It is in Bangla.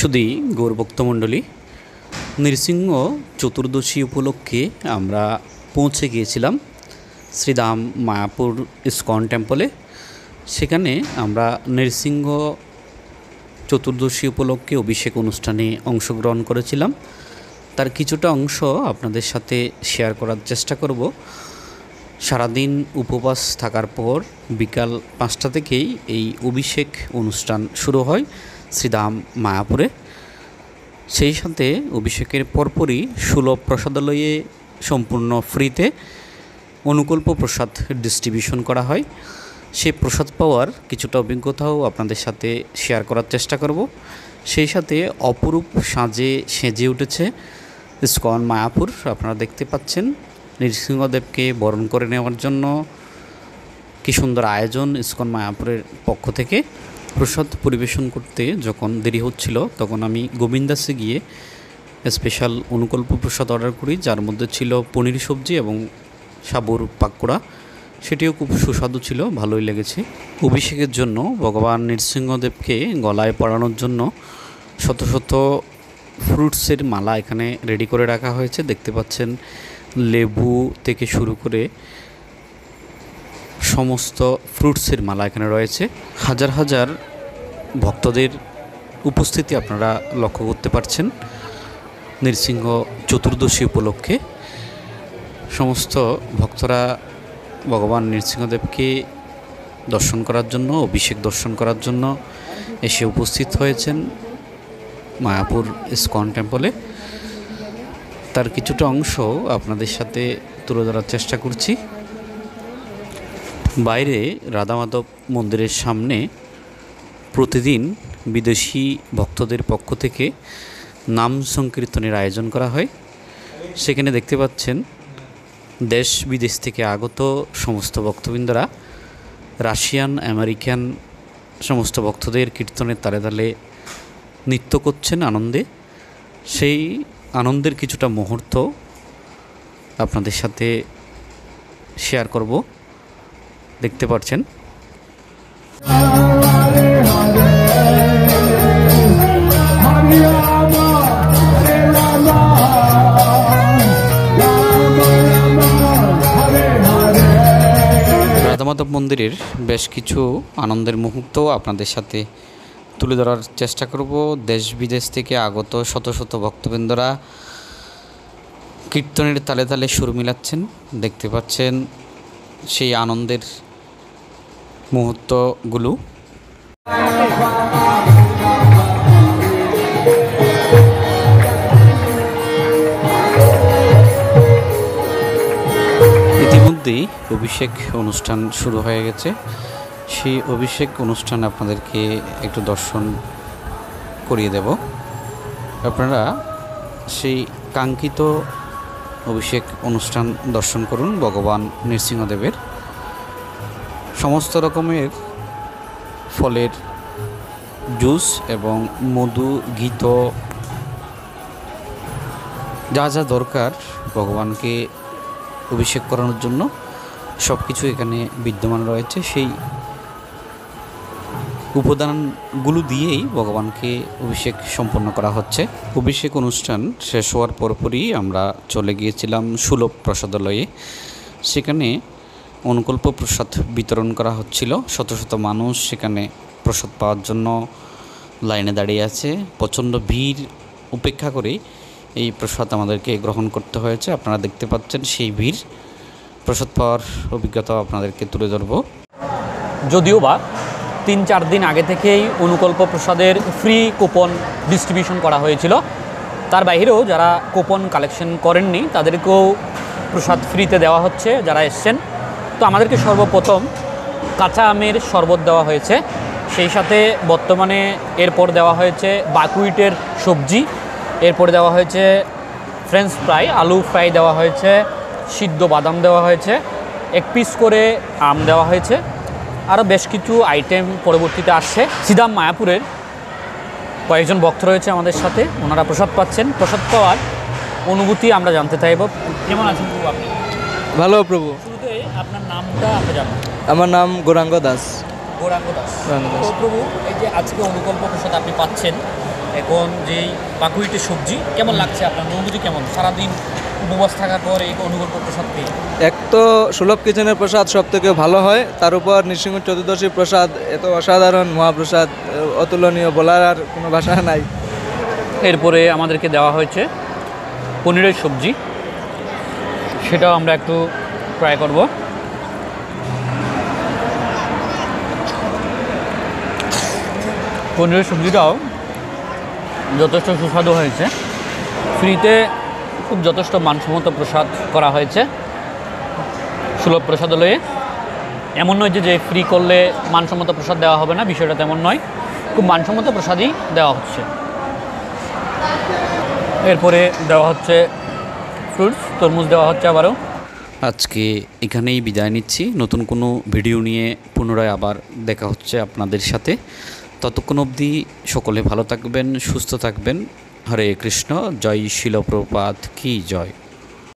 সুধী গৌরভক্তমণ্ডলী, নৃসিংহ চতুর্দশী উপলক্ষে আমরা পৌঁছে গিয়েছিলাম শ্রীধাম মায়াপুর ইস্কন টেম্পলে। সেখানে আমরা নৃসিংহ চতুর্দশী উপলক্ষে অভিষেক অনুষ্ঠানে অংশগ্রহণ করেছিলাম। তার কিছুটা অংশ আপনাদের সাথে শেয়ার করার চেষ্টা করব। সারাদিন উপবাস থাকার পর বিকাল 5টা থেকেই এই অভিষেক অনুষ্ঠান শুরু হয় শ্রীধাম মায়াপুরে। সেই সাথে অভিষেকের পরপরই সুলভ প্রসাদালয়ে সম্পূর্ণ ফ্রিতে অনুকল্প প্রসাদ ডিস্ট্রিবিউশন করা হয়। সেই প্রসাদ পাওয়ার কিছুটা অভিজ্ঞতাও আপনাদের সাথে শেয়ার করার চেষ্টা করব। সেই সাথে অপরূপ সাজে সেজে উঠেছে ইস্কন মায়াপুর। আপনারা দেখতে পাচ্ছেন নৃসিংহদেবকে বরণ করে নেওয়ার জন্য কী সুন্দর আয়োজন ইস্কন মায়াপুরের পক্ষ থেকে। প্রসাদ পরিবেশন করতে যখন দেরি হচ্ছিল তখন আমি গোবিন্দাসে গিয়ে স্পেশাল অনুকল্প প্রসাদ অর্ডার করি, যার মধ্যে ছিল পনির সবজি এবং সাবুর পাকোড়া। সেটিও খুব সুস্বাদু ছিল, ভালোই লেগেছে। অভিষেকের জন্য ভগবান নৃসিংহদেবকে গলায় পরানোর জন্য শত শত ফ্রুটসের মালা এখানে রেডি করে রাখা হয়েছে। দেখতে পাচ্ছেন লেবু থেকে শুরু করে সমস্ত ফ্রুটসের মালা এখানে রয়েছে। হাজার হাজার ভক্তদের উপস্থিতি আপনারা লক্ষ্য করতে পারছেন। নৃসিংহ চতুর্দশী উপলক্ষে সমস্ত ভক্তরা ভগবান নৃসিংহদেবকে দর্শন করার জন্য, অভিষেক দর্শন করার জন্য এসে উপস্থিত হয়েছেন মায়াপুর ইস্কন টেম্পলে। তার কিছুটা অংশ আপনাদের সাথে তুলে ধরার চেষ্টা করছি। বাইরে রাধামাধব মন্দিরের সামনে প্রতিদিন বিদেশি ভক্তদের পক্ষ থেকে নাম সংকীর্তনের আয়োজন করা হয়। সেখানে দেখতে পাচ্ছেন দেশ বিদেশ থেকে আগত সমস্ত ভক্তবৃন্দরা রাশিয়ান, আমেরিকান সমস্ত ভক্তদের কীর্তনের তালে তালে নৃত্য করছেন আনন্দে। সেই আনন্দের কিছুটা মুহূর্ত আপনাদের সাথে শেয়ার করব। দেখতে পাচ্ছেন রাধামাধব মন্দিরের বেশ কিছু আনন্দের মুহূর্ত আপনাদের সাথে তুলে ধরার চেষ্টা করব। দেশ বিদেশ থেকে আগত শত শত ভক্তবৃন্দরা কীর্তনের তালে তালে সুর মিলাচ্ছেন। দেখতে পাচ্ছেন সেই আনন্দের মুহূর্তগুলো। ইতিমধ্যেই অভিষেক অনুষ্ঠান শুরু হয়ে গেছে। সেই অভিষেক অনুষ্ঠান আপনাদেরকে একটু দর্শন করিয়ে দেব। আপনারা সেই কাঙ্ক্ষিত অভিষেক অনুষ্ঠান দর্শন করুন ভগবান নৃসিংহদেবের। সমস্ত রকমের ফলের জুস এবং মধু, ঘিত যা যা দরকার ভগবানকে অভিষেক করানোর জন্য সব কিছু এখানে বিদ্যমান রয়েছে। সেই উপাদানগুলো দিয়েই ভগবানকে অভিষেক সম্পন্ন করা হচ্ছে। অভিষেক অনুষ্ঠান শেষ হওয়ার পরপরই আমরা চলে গিয়েছিলাম সুলভ প্রসাদালয়ে। সেখানে অনুকল্প প্রসাদ বিতরণ করা হচ্ছিল। শত শত মানুষ সেখানে প্রসাদ পাওয়ার জন্য লাইনে দাঁড়িয়ে আছে। প্রচণ্ড ভিড় উপেক্ষা করে এই প্রসাদ আমাদেরকে গ্রহণ করতে হয়েছে। আপনারা দেখতে পাচ্ছেন সেই ভিড়। প্রসাদ পাওয়ার অভিজ্ঞতা আপনাদেরকে তুলে ধরব। যদিও বা 3-4 দিন আগে থেকেই অনুকল্প প্রসাদের ফ্রি কুপন ডিস্ট্রিবিউশন করা হয়েছিল। তার বাইরেও যারা কুপন কালেকশন করেননি তাদেরকেও প্রসাদ ফ্রিতে দেওয়া হচ্ছে যারা এসছেন। তো আমাদেরকে সর্বপ্রথম কাঁচা আমের শরবত দেওয়া হয়েছে। সেই সাথে বর্তমানে এরপর দেওয়া হয়েছে বাকুইটের সবজি, এরপরে দেওয়া হয়েছে ফ্রেঞ্চ ফ্রাই, আলু ফ্রাই দেওয়া হয়েছে, সিদ্ধ বাদাম দেওয়া হয়েছে, 1 পিস করে আম দেওয়া হয়েছে। আরও বেশ কিছু আইটেম পরবর্তীতে আসছে। শ্রীধাম মায়াপুরের কয়েকজন ভক্ত রয়েছে আমাদের সাথে, ওনারা প্রসাদ পাচ্ছেন। প্রসাদ পাওয়ার অনুভূতি আমরা জানতে চাইব। কেমন আছেন প্রভু আপনি? ভালো প্রভু। শুরুতে আপনার নামটা আমরা জানব। আমার নাম গৌরাঙ্গ দাস। গৌরাঙ্গ দাস। তো প্রভু, এই যে আজকে অনুকল্প প্রসাদ আপনি পাচ্ছেন, এখন যেই বাকুইটি সবজি কেমন লাগছে আপনার অনুভূতি কেমন সারাদিন উপবাস থাকার পর এই অনুকল্প প্রসাদ পেয়ে? এক তো সুলভ কিচেনের প্রসাদ সব থেকে ভালো হয়, তার উপর নৃসিংহ চতুর্দশী প্রসাদ এত অসাধারণ মহাপ্রসাদ, অতুলনীয়, বলার আর কোনো ভাষা নাই। এরপরে আমাদেরকে দেওয়া হয়েছে পনিরের সবজি, সেটাও আমরা একটু ট্রাই করব। পনিরের সবজিটাও যথেষ্ট সুস্বাদু হয়েছে। ফ্রিতে খুব যথেষ্ট মানসম্মত প্রসাদ করা হয়েছে সুলভ প্রসাদালয়ে। এমন নয় যে ফ্রি করলে মানসম্মত প্রসাদ দেওয়া হবে না, বিষয়টা তেমন নয়, খুব মানসম্মত প্রসাদই দেওয়া হচ্ছে। এরপরে দেওয়া হচ্ছে ফ্রুটস, তরমুজ দেওয়া হচ্ছে আবারও। আজকে এখানেই বিদায় নিচ্ছি। নতুন কোনো ভিডিও নিয়ে পুনরায় আবার দেখা হচ্ছে আপনাদের সাথে। ততক্ষণ অবধি সকলে ভালো থাকবেন, সুস্থ থাকবেন। হরে কৃষ্ণ। জয় শিল প্রপাত কি জয়।